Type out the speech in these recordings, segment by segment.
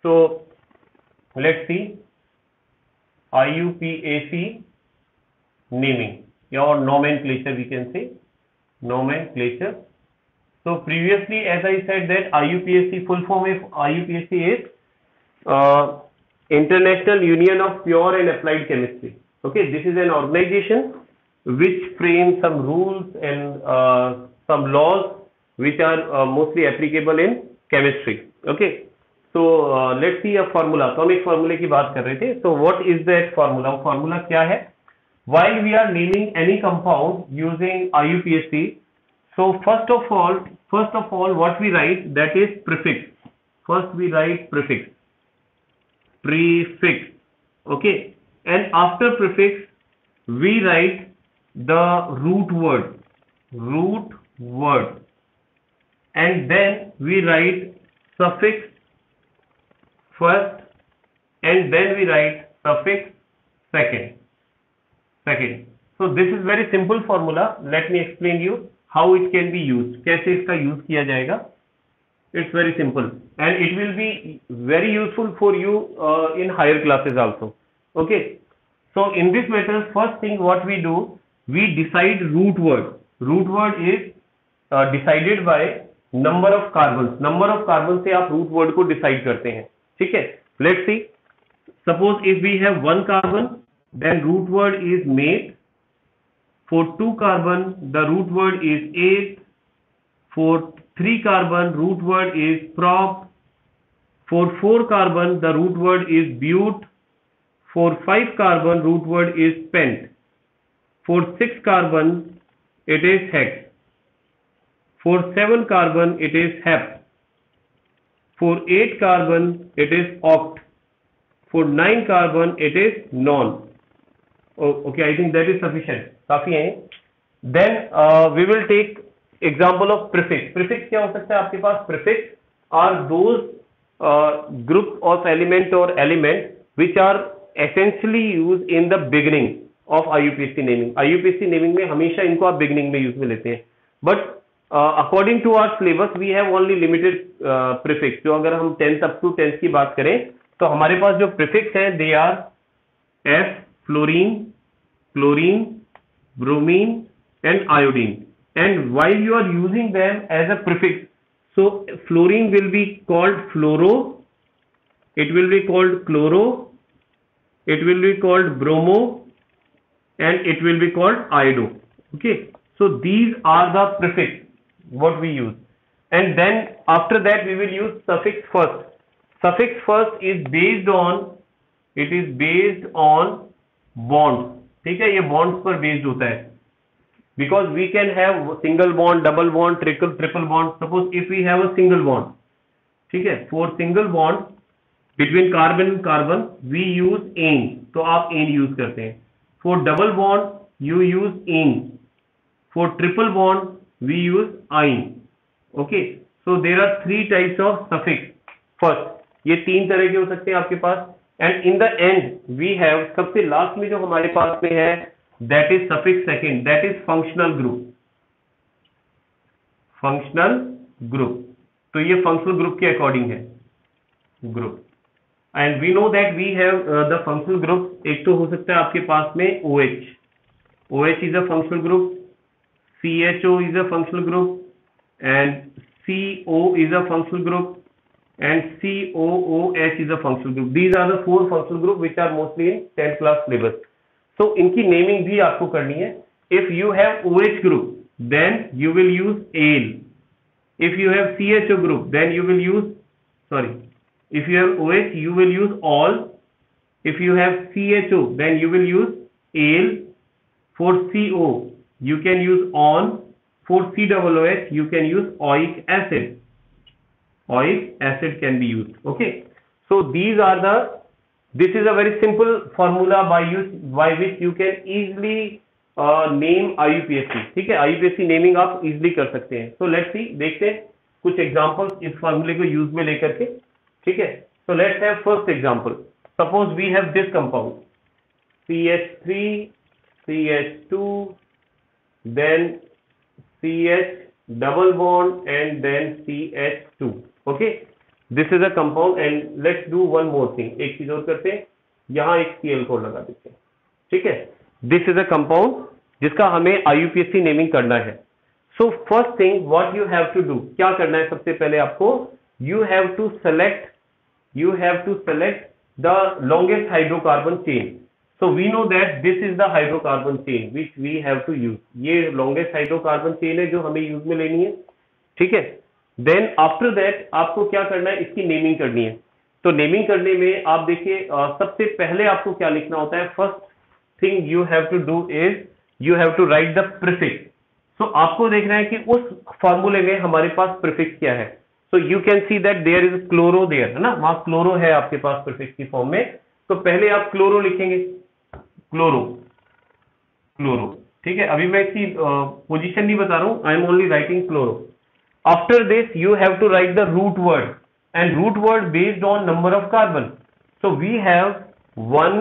So let's see IUPAC naming or nomenclature, we can say nomenclature. So previously, as I said, that IUPAC, full form of IUPAC is International Union of Pure and Applied Chemistry. Okay, this is an organization which frames some rules and some laws which are mostly applicable in chemistry. Okay, so let's see a formula. तो हम एक formula की बात कर रहे थे. So what is that formula? Formula क्या है? While we are naming any compound using IUPAC, so first of all, what we write, that is prefix. First we write prefix. Okay, and after prefix we write the root word, and then we write suffix first, and then we write suffix second. So this is very simple formula. Let me explain you how it can be used. कैसे इसका use किया जाएगा? It's very simple, and it will be very useful for you in higher classes also. Okay. So in this method, first thing what we do, we decide root word. Root word is decided by number of carbons. Number of carbons से आप root word को decide करते हैं. ठीक है? Let's see. Suppose if we have one carbon, then root word is mate. For 2 carbon, the root word is ate. For 3 carbon, root word is prop. For 4 carbon, the root word is but. For 5 carbon, root word is pent. For 6 carbon, it is hex. For 7 carbon, it is hep. For 8 carbon, it is oct. For 9 carbon, it is non. Okay, I think that is sufficient. काफी है. Then we will take example of prefix. Prefix क्या हो सकता है आपके पास? Prefix are those group of element or element which are essentially used in the beginning of IUPAC naming. IUPAC naming में हमेशा इनको आप beginning में use में लेते हैं. But according to our syllabus we have only limited prefix. जो अगर हम 10th up to 10th की बात करें तो हमारे पास जो prefix हैं they are F, fluorine, chlorine, bromine and iodine. And while you are using them as a prefix, so fluorine will be called fluoro, it will be called chloro, it will be called bromo, and it will be called iodo. Okay, so these are the prefix what we use. And then after that we will use suffix first. Suffix first is based on bonds. ठीक है, ये bonds पर based होता है. Because we can have single bond, double bond, triple bond. Suppose if we have a single bond, ठीक है, for single bond between carbon and carbon we use ane. तो आप ane use करते हैं. For double bond you use ene. For triple bond we use ine. Okay, so there are 3 types of suffix. First, ये 3 तरह के हो सकते हैं आपके पास. And in the end we have सबसे लास्ट में जो हमारे पास में है that is suffix second, that is functional group. तो ये functional group के according है group. And we know that we have the functional group. एक तो हो सकता है आपके पास में OH is a functional group, CHO is a functional group, and CO is a functional group, and COOH is a functional group. These are the 4 functional groups which are mostly in 10th class syllabus. So इनकी naming भी आपको करनी है. If you have OH group, then you will use ale. If you have CHO group, then you will use, if you have OH, you will use all. If you have CHO, then you will use ale. For CO, you can use on. For COOH, you can use oic acid. Oic acid can be used. Okay, so this is a very simple formula by which you can easily name IUPAC. ठीक है, IUPAC naming आप easily कर सकते हैं. So let's see, देखते हैं कुछ examples इस formula को use में लेकर के. ठीक है, so let's have first example. Suppose we have this compound CH3, CH2, then CH double bond and then CH2. Okay, this is a compound and let's do one more thing, एक चीज और करते हैं, यहाँ एक Cl कोड लगा देते हैं, ठीक है। दिस इज अ कंपाउंड जिसका हमें IUPAC नेमिंग करना है। So first thing what you have to do, क्या करना है सबसे पहले आपको, you have to select the longest hydrocarbon chain. So we know that this is the hydrocarbon chain which we have to use. ये longest hydrocarbon chain है जो हमें यूज में लेनी है, ठीक है। देन आफ्टर दैट आपको क्या करना है, इसकी नेमिंग करनी है। तो नेमिंग करने में आप देखिए सबसे पहले आपको क्या लिखना होता है, first thing you have to do is you have to write the prefix. So आपको देखना है कि उस फॉर्मूले में हमारे पास प्रीफिक्स क्या है। So you can see that there is chloro there, है ना, वहां क्लोरो है आपके पास प्रीफिक्स की फॉर्म में। तो पहले आप क्लोरो लिखेंगे, क्लोरो, ठीक है। अभी मैं इसकी पोजीशन नहीं बता रहा हूं, I am only writing chloro. After this you have to write the root word, and root word based on number of carbon. So we have 1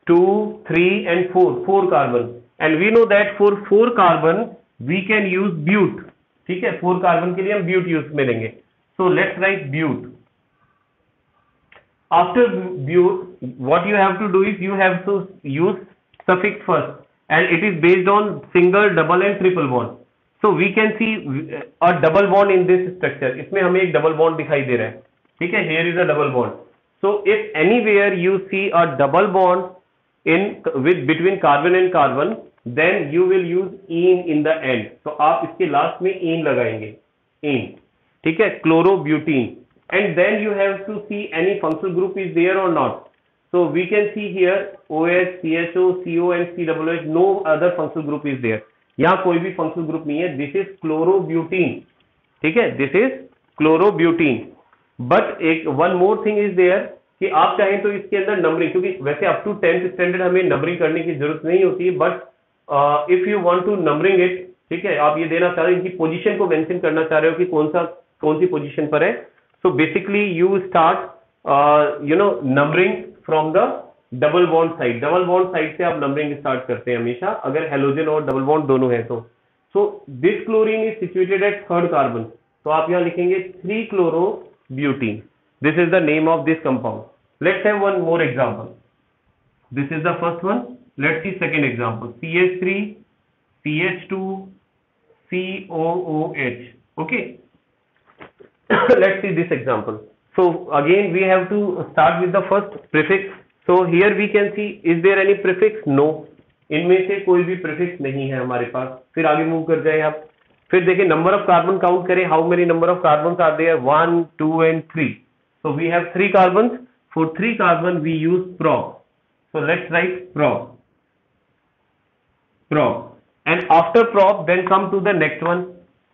2 3 and 4 carbon, and we know that for 4 carbon we can use bute, ठीक है। 4 carbon के लिए हम ब्यूट use में लेंगे। So let's write bute. After bute, what you have to do is you have to use suffix first, and it is based on single, double and triple bond. So we can see a double bond in this structure. इसमें हमें एक double bond दिखाई दे रहा है, ठीक है। Here is a double bond. So if anywhere you see a double bond between carbon and carbon, then you will use ene in the end. तो आप इसके लास्ट में ene लगाएंगे, ene, ठीक है, chlorobutene. And then you have to see any functional group is there or not. So we can see here OH, CHO, CO and COOH, no other functional group is there. यहाँ कोई भी functional group नहीं है। This is chlorobutene, ठीक है, this is chlorobutene. But एक one more thing is there कि आप चाहें तो इसके अंदर नंबरिंग, क्योंकि वैसे अप टू 10th स्टैंडर्ड हमें नंबरिंग करने की जरूरत नहीं होती है, but if you want to numbering it, ठीक है, आप ये देना चाह रहे हो, इनकी पोजीशन को मेंशन करना चाह रहे हो कि कौन सी पोजीशन पर है। So basically you start numbering from the double bond side. Double bond side से आप numbering start करते हैं हमेशा, अगर halogen और double bond दोनों है तो। So this chlorine is situated at 3rd carbon. तो आप यहाँ लिखेंगे 3-chlorobutene. This is the name of this compound. Let's have one more example. This is the first one. Let's see second example. CH3, CH2, COOH. Okay. Let's see this example. So again we have to start with the first prefix. So here we can see, is there any prefix? No, इनमें से कोई भी prefix नहीं है हमारे पास। फिर आगे move कर जाए आप, फिर देखिए नंबर ऑफ कार्बन काउंट करें, how many number of carbon are there, 1 2 and 3. So we have 3 carbons. For 3 carbon we use prop. So let's write prop, and after prop then come to the next one,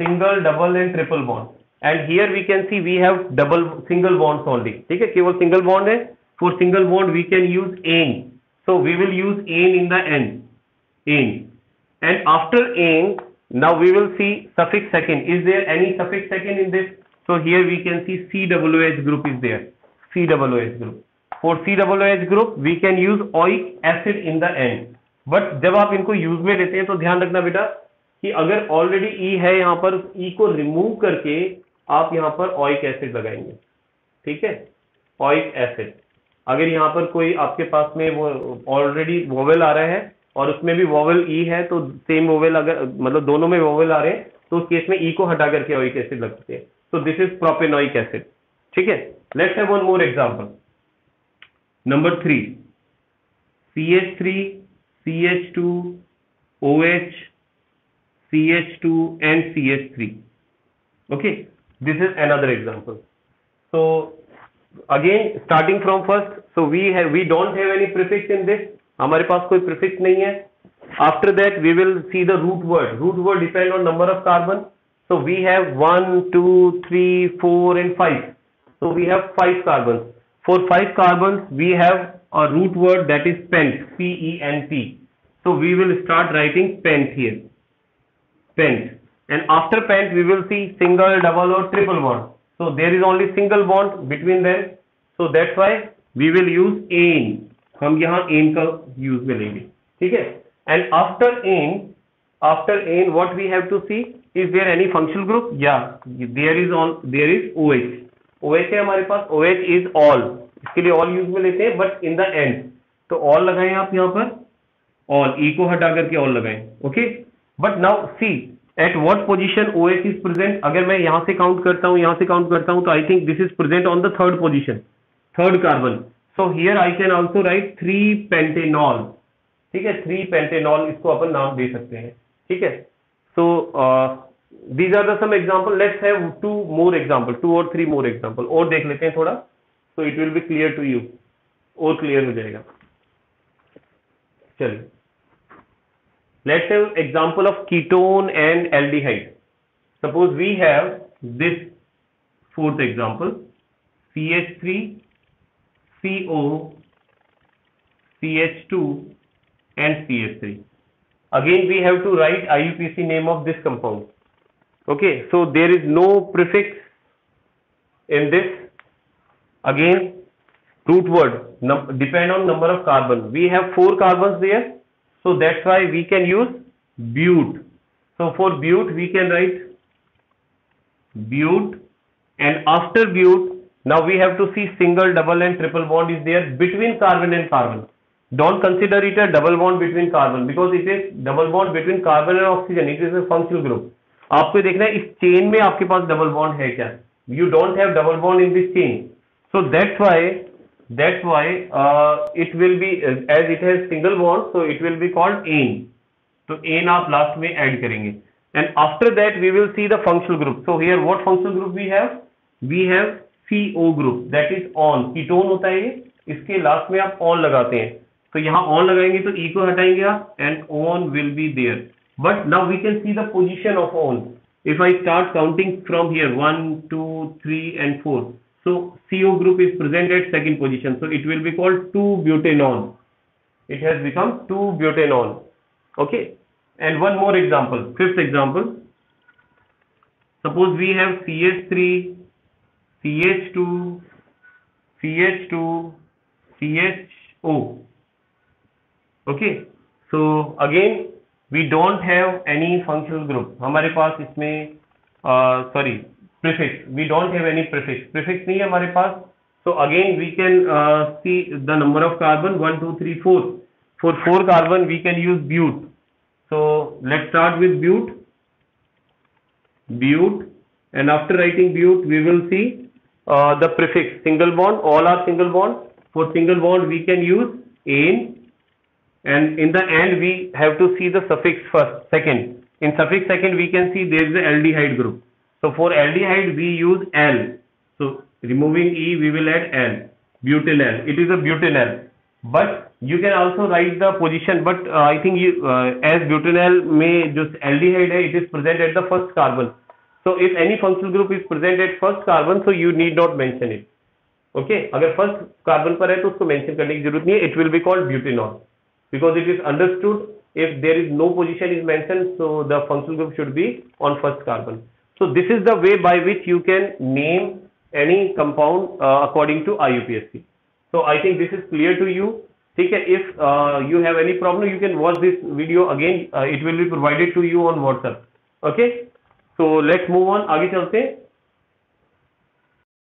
single, double and triple bond. And here we can see we have single bonds only, ठीक है, केवल single bond है। For single bond we can use ane. So we will use ane in the end, ane. And after ane, now we will see suffix second. Is there any suffix second in this? So here we can see COOH group is there, COOH group. For COOH group we can use oic acid in the end. But जब आप इनको use में लेते हैं तो ध्यान रखना बेटा कि अगर ऑलरेडी E है यहाँ पर, E को रिमूव करके आप यहाँ पर ओइक एसिड लगाएंगे, ठीक है, ओइक एसिड। अगर यहाँ पर कोई आपके पास में वो ऑलरेडी वोवेल आ रहा है और उसमें भी वोवेल ई है, तो सेम वोवेल, अगर मतलब दोनों में वोवेल आ रहे हैं तो उस केस में ई को हटा करके ओइक एसिड लगते हैं। तो दिस इज प्रोपेनोइक एसिड, ठीक है। Let's have one more example. Number 3, CH3, CH2, OH, CH2 and CH3. Okay, this is another example. So again starting from first, so we don't have any prefix in this, हमारे पास कोई prefix नहीं है। After that we will see the root word. Root word depend on number of carbon. So we have 1 2 3 4 and 5. So we have 5 carbons. For 5 carbons we have a root word that is pent, P-E-N-T. So we will start writing pent here, pent. And after pent we will see single, double or triple bond. So there is only single bond between them. So that's why we will use ane. हम यहाँ ane का use में लेंगे, ठीक है। And after ane what we have to see, is there any functional group? Yeah, there is OH. OH है हमारे पास, OH is all, इसके लिए ऑल यूज में लेते हैं, बट इन द एंड, तो ऑल लगाएं आप यहाँ पर, ऑल, ई को हटा करके ऑल लगाएं, okay. But now see at what position OH is present, अगर मैं यहाँ से काउंट करता हूँ, यहाँ से काउंट करता हूँ, तो I think this is present on the third position, third carbon. So here I can also right 3 pentanol, ठीक है, 3 पेंटेनॉल इसको अपन नाम दे सकते हैं, ठीक है। सो these are the some example, let's have 2 more example, 2 or 3 more example और देख लेते हैं थोड़ा, so it will be clear to you, और क्लियर हो जाएगा। चलिए, let's have example of ketone and aldehyde. Suppose we have this fourth example, CH3 CO CH2 and CH3. Again we have to write IUPAC name of this compound. Okay, so there is no prefix in this. Again, root word depend on number of carbon. We have 4 carbons there, so that's why we can use bute. So for bute we can write bute, and after bute now we have to see single, double and triple bond is there between carbon and carbon. Don't consider it a double bond between carbon, because it is double bond between carbon and oxygen. It is a functional group. आपको देखना है इस chain में आपके पास double bond है क्या, you don't have double bond in this chain, so that's why it will be, as it has single bond, so it will be called ane, तो ane आप लास्ट में ऐड करेंगे, and after that we will see the functional group. So here what functional group we have CO group, that is one, ketone होता है ये, इसके last में आप ऑन लगाते हैं, तो यहाँ ऑन लगाएंगे तो E को हटाएंगे आप, and one will be there. But now we can see the position of on. If I start counting from here 1, 2, 3 and 4. So CO group is present at second position. So it will be called 2-butanol. It has become 2-butanol. Okay. And one more example. Fifth example. Suppose we have CH3, CH2, CH2, CHO. Okay. So again, we don't have any functional group, हमारे पास इसमें sorry prefix, we don't have any prefix नहीं है हमारे पास, so again we can see the number of carbon 1 2 3 4, for 4 carbon we can use bute. So let's start with bute, and after writing bute we will see the prefix single bond, all are single bond, for single bond we can use ane, and in the end we have to see the suffix first, second. In suffix second we can see there is a aldehyde group, so for aldehyde we use L, so removing E we will add L, butanol, it is a butanol, but you can also write the position, but I think you as butanol में जो aldehyde है it is present at the first carbon, so if any functional group is present at first carbon, so you need not mention it. Okay, अगर first carbon पर है तो उसको mention करने की जरूरत नहीं है, it will be called butanol, because it is understood if there is no position is mentioned, so the functional group should be on first carbon. So this is the way by which you can name any compound according to IUPAC. So I think this is clear to you. ठीक है, if you have any problem you can watch this video again, it will be provided to you on WhatsApp. Okay, so let's move on, आगे चलते हैं।